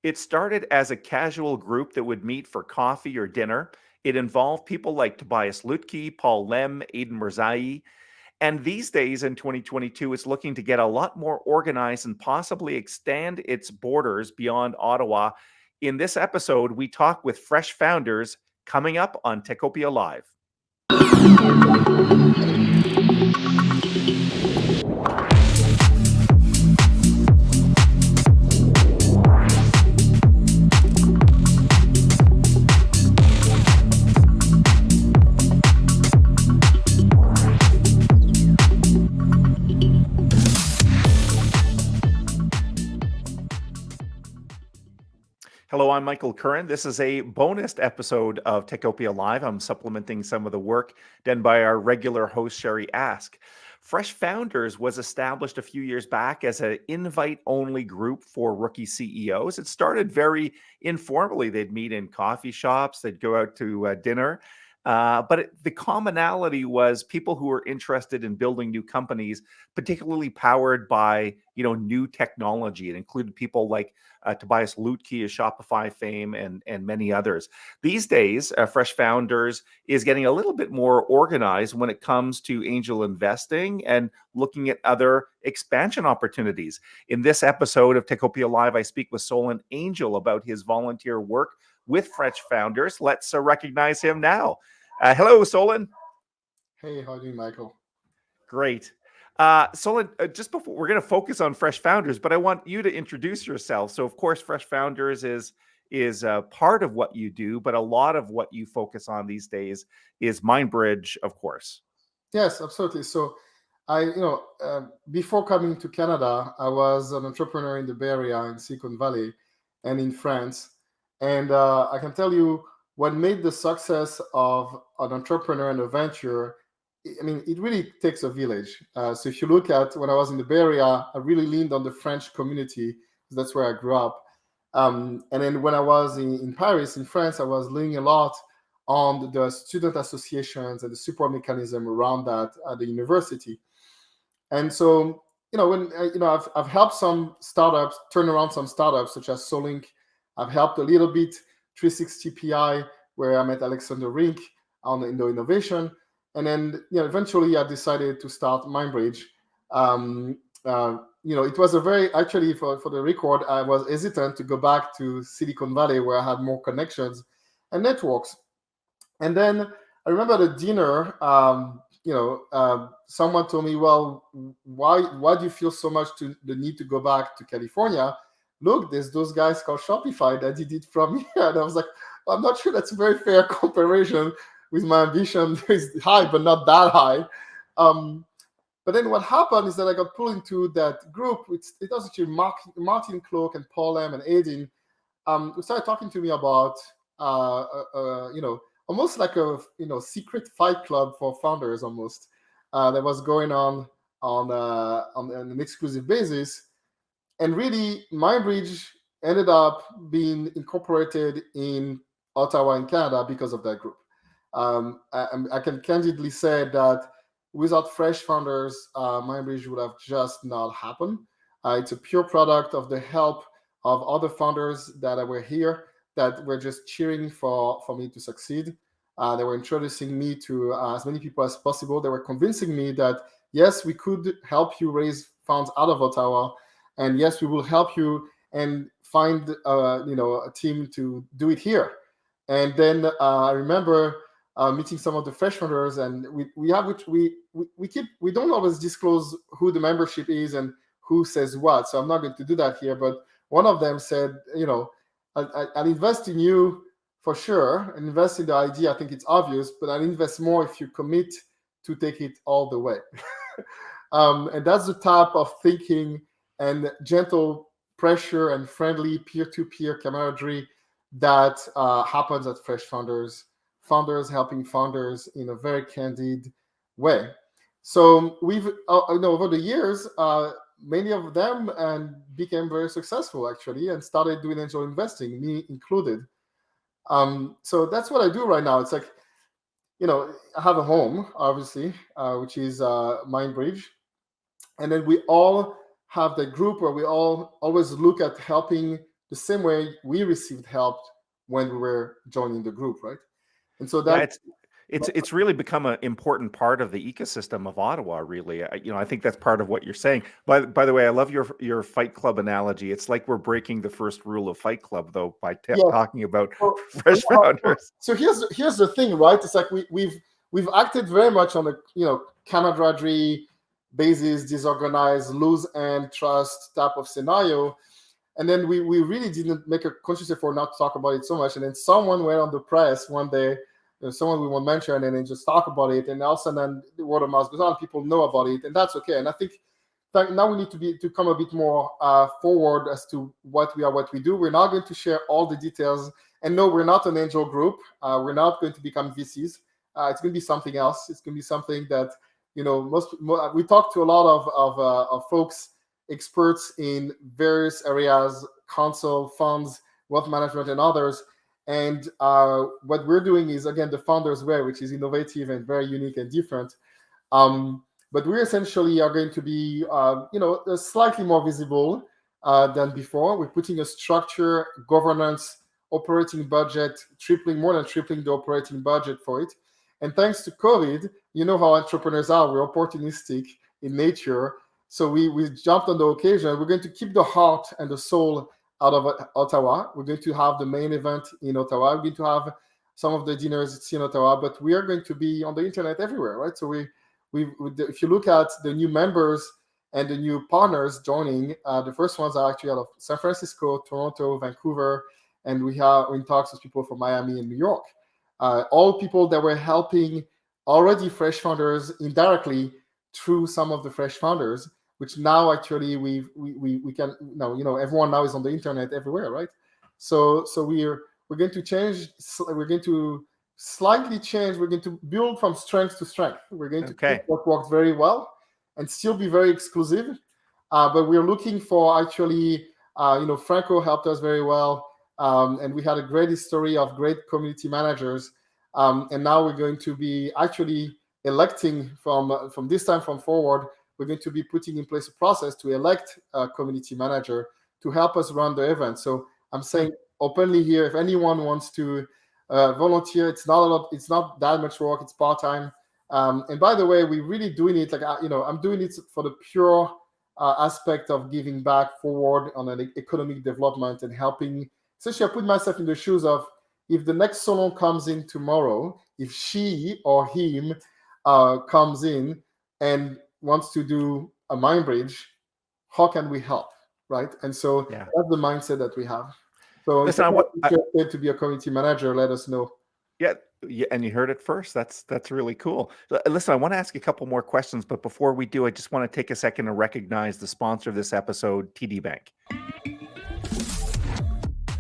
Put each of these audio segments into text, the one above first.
It started as a casual group that would meet for coffee or dinner. It involved people like Tobias Lutke, Paul Lem, Aidan Mirzai. And these days in 2022, it's looking to get a lot more organized and possibly extend its borders beyond Ottawa. In this episode, we talk with fresh founders coming up on Techopia Live. Hello, I'm Michael Curran. This is a bonus episode of Techopia Live. I'm supplementing some of the work done by our regular host, Sherry Ask. Fresh Founders was established a few years back as an invite-only group for rookie CEOs. It started very informally. They'd meet in coffee shops, they'd go out to dinner. The commonality was people who were interested in building new companies, particularly powered by new technology. It included people like Tobias Lutke of Shopify fame and many others. These days, Fresh Founders is getting a little bit more organized when it comes to angel investing and looking at other expansion opportunities. In this episode of Techopia Live, I speak with Solon Angel about his volunteer work with Fresh Founders. Let's recognize him now. Hello, Solon. Hey, how are you doing, Michael? Great. Solon, just before we're going to focus on Fresh Founders, but I want you to introduce yourself. So, of course, Fresh Founders is part of what you do, but a lot of what you focus on these days is MindBridge, of course. Yes, absolutely. So, before coming to Canada, I was an entrepreneur in the Bay Area, in Silicon Valley, and in France. And I can tell you what made the success of an entrepreneur and a venture. I mean, it really takes a village. So if you look at when I was in the Bay Area, I really leaned on the French community. That's where I grew up. And then when I was in Paris, in France, I was leaning a lot on the student associations and the support mechanism around that at the university. And so, I've helped some startups turn around some startups such as Solink. I've helped a little bit 360 PI, where I met Alexander Rink in the innovation. And then, eventually I decided to start MindBridge. It was actually for the record, I was hesitant to go back to Silicon Valley where I had more connections and networks. And then I remember at a dinner, someone told me, well, why do you feel so much the need to go back to California? Look, there's those guys called Shopify that did it from here. And I was like, well, I'm not sure that's a very fair comparison with my ambition. It's high, but not that high. But then what happened is that I got pulled into that group. It was actually Martin Cloak and Paul M and Aidan who started talking to me about, almost like a secret fight club for founders almost that was going on an exclusive basis. And really, MindBridge ended up being incorporated in Ottawa in Canada because of that group. I can candidly say that without Fresh Founders, MindBridge would have just not happened. It's a pure product of the help of other founders that were here that were just cheering for me to succeed. They were introducing me to as many people as possible. They were convincing me that, yes, we could help you raise funds out of Ottawa. And yes, we will help you and find a team to do it here. And then I remember meeting some of the Fresh Founders, and we don't always disclose who the membership is and who says what. So I'm not going to do that here. But one of them said, I'll invest in you for sure, and invest in the idea. I think it's obvious, but I'll invest more if you commit to take it all the way. And that's the type of thinking and gentle pressure and friendly peer-to-peer camaraderie that happens at Fresh Founders. Founders helping founders in a very candid way. So we've, over the years, many of them became very successful actually, and started doing angel investing, me included. So that's what I do right now. It's like, I have a home, obviously, which is MindBridge, and then we all have the group where we all always look at helping the same way we received help when we were joining the group, right? And so Yeah, that it's really become an important part of the ecosystem of Ottawa. Really, I think that's part of what you're saying. By the way, I love your Fight Club analogy. It's like we're breaking the first rule of Fight Club, though, by yeah. talking about So, fresh founders. so here's the thing, right? It's like we've acted very much on a camaraderie basis, disorganized, lose and trust type of scenario. And then we really didn't make a conscious effort not to talk about it so much. And then someone went on the press one day, someone we won't mention, and then just talk about it. And all of a sudden, the word of mouth goes on, people know about it, and that's okay. And I think that now we need to come a bit more forward as to what we do. We're not going to share all the details. And no, we're not an angel group. We're not going to become VCs. It's going to be something else. It's going to be something that, we talk to a lot of folks, experts in various areas, counsel, funds, wealth management, and others. And what we're doing is, again, the founder's way, which is innovative and very unique and different. But we essentially are going to be, slightly more visible than before. We're putting a structure, governance, operating budget, more than tripling the operating budget for it. And thanks to COVID, you know how entrepreneurs are. We're opportunistic in nature. So we jumped on the occasion. We're going to keep the heart and the soul out of Ottawa. We're going to have the main event in Ottawa. We're going to have some of the dinners in Ottawa, but we are going to be on the internet everywhere, right? So if you look at the new members and the new partners joining, the first ones are actually out of San Francisco, Toronto, Vancouver, and we're in talks with people from Miami and New York. All people that were helping already fresh founders indirectly through some of the fresh founders, which now actually we can now, everyone now is on the internet everywhere, right? So we're going to change. We're going to slightly change. We're going to build from strength to strength. We're going to keep what works very well and still be very exclusive. But we're looking for actually, Franco helped us very well, and we had a great history of great community managers. And now we're going to be actually electing from this time forward. We're going to be putting in place a process to elect a community manager to help us run the event. So I'm saying openly here, if anyone wants to volunteer, it's not that much work. It's part-time. And by the way, we're really doing it I'm doing it for the pure aspect of giving back forward on an economic development and helping. Essentially, I put myself in the shoes of, if the next Solon comes in tomorrow, if she or him comes in and wants to do a MindBridge, how can we help, right? And so that's the mindset that we have. So if you're interested to be a community manager, let us know. Yeah, and you heard it first. That's really cool. Listen, I want to ask a couple more questions, but before we do, I just want to take a second to recognize the sponsor of this episode, TD Bank.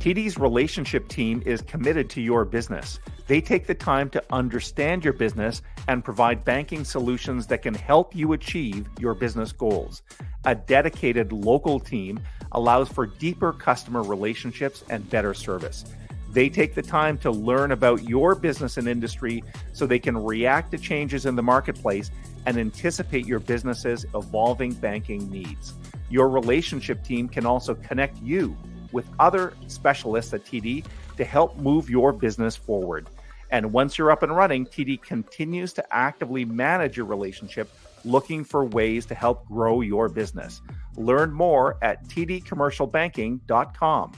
TD's relationship team is committed to your business. They take the time to understand your business and provide banking solutions that can help you achieve your business goals. A dedicated local team allows for deeper customer relationships and better service. They take the time to learn about your business and industry so they can react to changes in the marketplace and anticipate your business's evolving banking needs. Your relationship team can also connect you with other specialists at TD to help move your business forward. And once you're up and running, TD continues to actively manage your relationship, looking for ways to help grow your business. Learn more at tdcommercialbanking.com.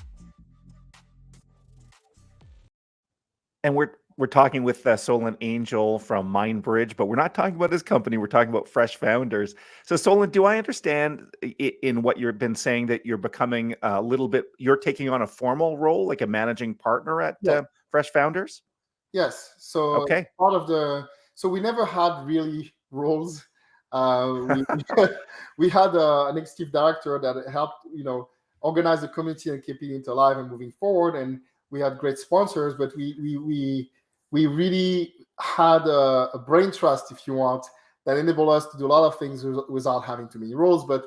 And we're talking with Solon Angel from MindBridge, but we're not talking about his company. We're talking about fresh founders. So Solon, do I understand in what you've been saying that you're becoming a little bit, you're taking on a formal role, like a managing partner at Fresh Founders? Yes. So part of so we never had really roles. We had an executive director that helped, organize the community and keep it alive and moving forward. And we had great sponsors, but we really had a brain trust, if you want, that enabled us to do a lot of things without having too many roles. But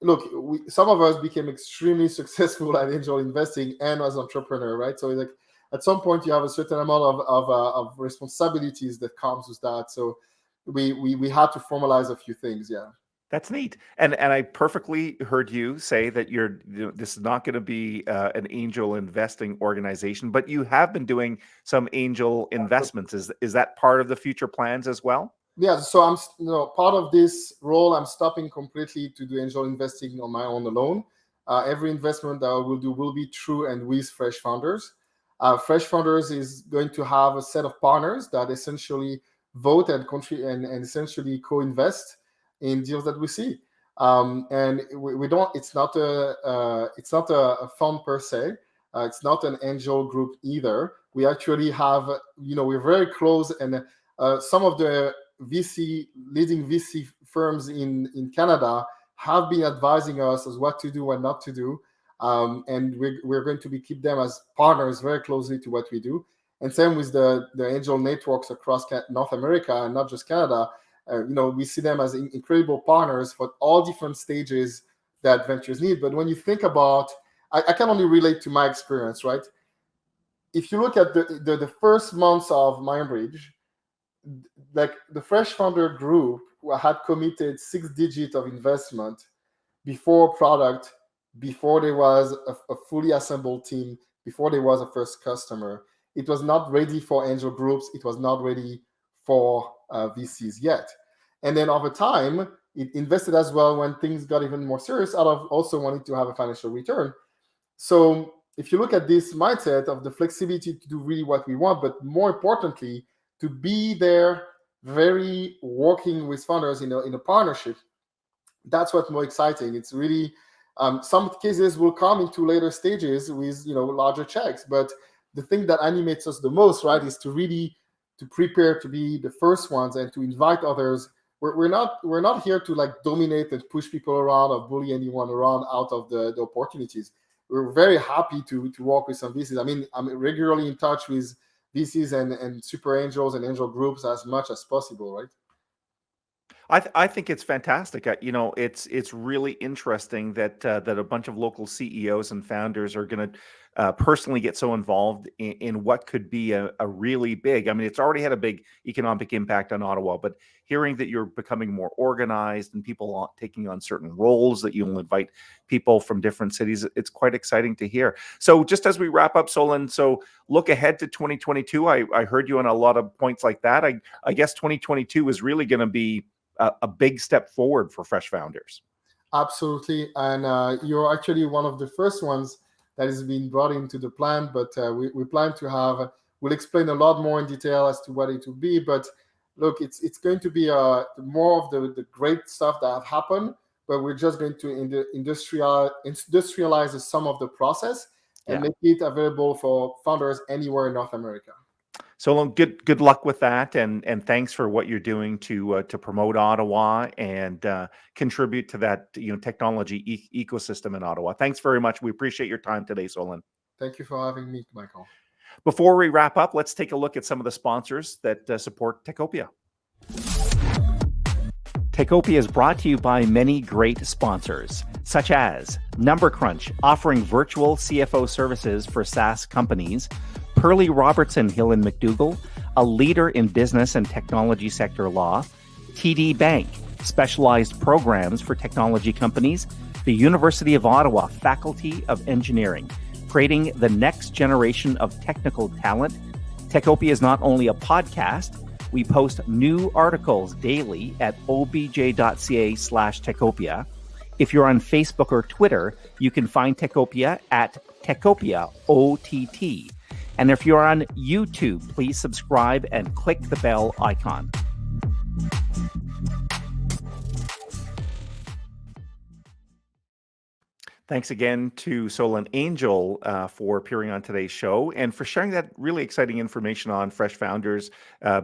look, some of us became extremely successful at angel investing and as entrepreneur, right? So like at some point you have a certain amount of responsibilities that comes with that. So we had to formalize a few things, yeah. That's neat. And I perfectly heard you say that this is not going to be an angel investing organization, but you have been doing some angel investments. Is that part of the future plans as well? Yeah, so part of this role. I'm stopping completely to do angel investing on my own alone. Every investment that I will do will be through and with Fresh Founders. Fresh Founders is going to have a set of partners that essentially vote and and essentially co-invest in deals that we see. And we don't. It's not a fund per se. It's not an angel group either. We actually have, we're very close, and some of the leading VC firms in Canada have been advising us as what to do and not to do. And we're going to keep them as partners very closely to what we do. And same with the angel networks across North America and not just Canada. We see them as incredible partners for all different stages that ventures need. But when you think about, I can only relate to my experience, right? If you look at the first months of MindBridge, like the Fresh Founder group had committed 6 digits of investment before product, before there was a fully assembled team, before there was a first customer. It was not ready for angel groups. It was not ready for VCs yet. And then over time, it invested as well when things got even more serious, out of also wanting to have a financial return. So if you look at this mindset of the flexibility to do really what we want, but more importantly, to be there, very working with founders in a partnership, that's what's more exciting. It's really some cases will come into later stages with larger checks, but the thing that animates us the most, right, is to prepare to be the first ones and to invite others. We're not here to like dominate and push people around or bully anyone around out of the opportunities. We're very happy to work with some VCs. I mean, I'm regularly in touch with VCs and super angels and angel groups as much as possible, right? I think it's fantastic. It's really interesting that that a bunch of local CEOs and founders are going to personally get so involved in what could be a really big. I mean, it's already had a big economic impact on Ottawa, but hearing that you're becoming more organized and people taking on certain roles, that you'll invite people from different cities, it's quite exciting to hear. So, just as we wrap up, Solon, so look ahead to 2022. I heard you on a lot of points like that. I guess 2022 is really going to be a big step forward for Fresh Founders. Absolutely. And you're actually one of the first ones that has been brought into the plan, but we plan to we'll explain a lot more in detail as to what it will be. But look, it's going to be more of the great stuff that have happened, but we're just going to industrialize some of the process and make it available for founders anywhere in North America. So good luck with that, and thanks for what you're doing to promote Ottawa and contribute to that technology ecosystem in Ottawa. Thanks very much. We appreciate your time today, Solon. Thank you for having me, Michael. Before we wrap up, let's take a look at some of the sponsors that support Techopia. Techopia is brought to you by many great sponsors, such as Number Crunch, offering virtual CFO services for SaaS companies, Pearly Robertson Hill and McDougall, a leader in business and technology sector law, TD Bank, specialized programs for technology companies, the University of Ottawa Faculty of Engineering, creating the next generation of technical talent. Techopia is not only a podcast, we post new articles daily at obj.ca/Techopia. If you're on Facebook or Twitter, you can find Techopia at Techopia OTT. And if you're on YouTube, please subscribe and click the bell icon. Thanks again to Solon Angel for appearing on today's show and for sharing that really exciting information on Fresh Founders.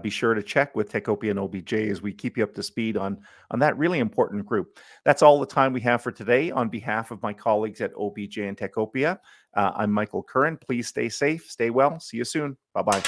Be sure to check with Techopia and OBJ as we keep you up to speed on that really important group. That's all the time we have for today. On behalf of my colleagues at OBJ and Techopia, I'm Michael Curran. Please stay safe, stay well. See you soon. Bye-bye.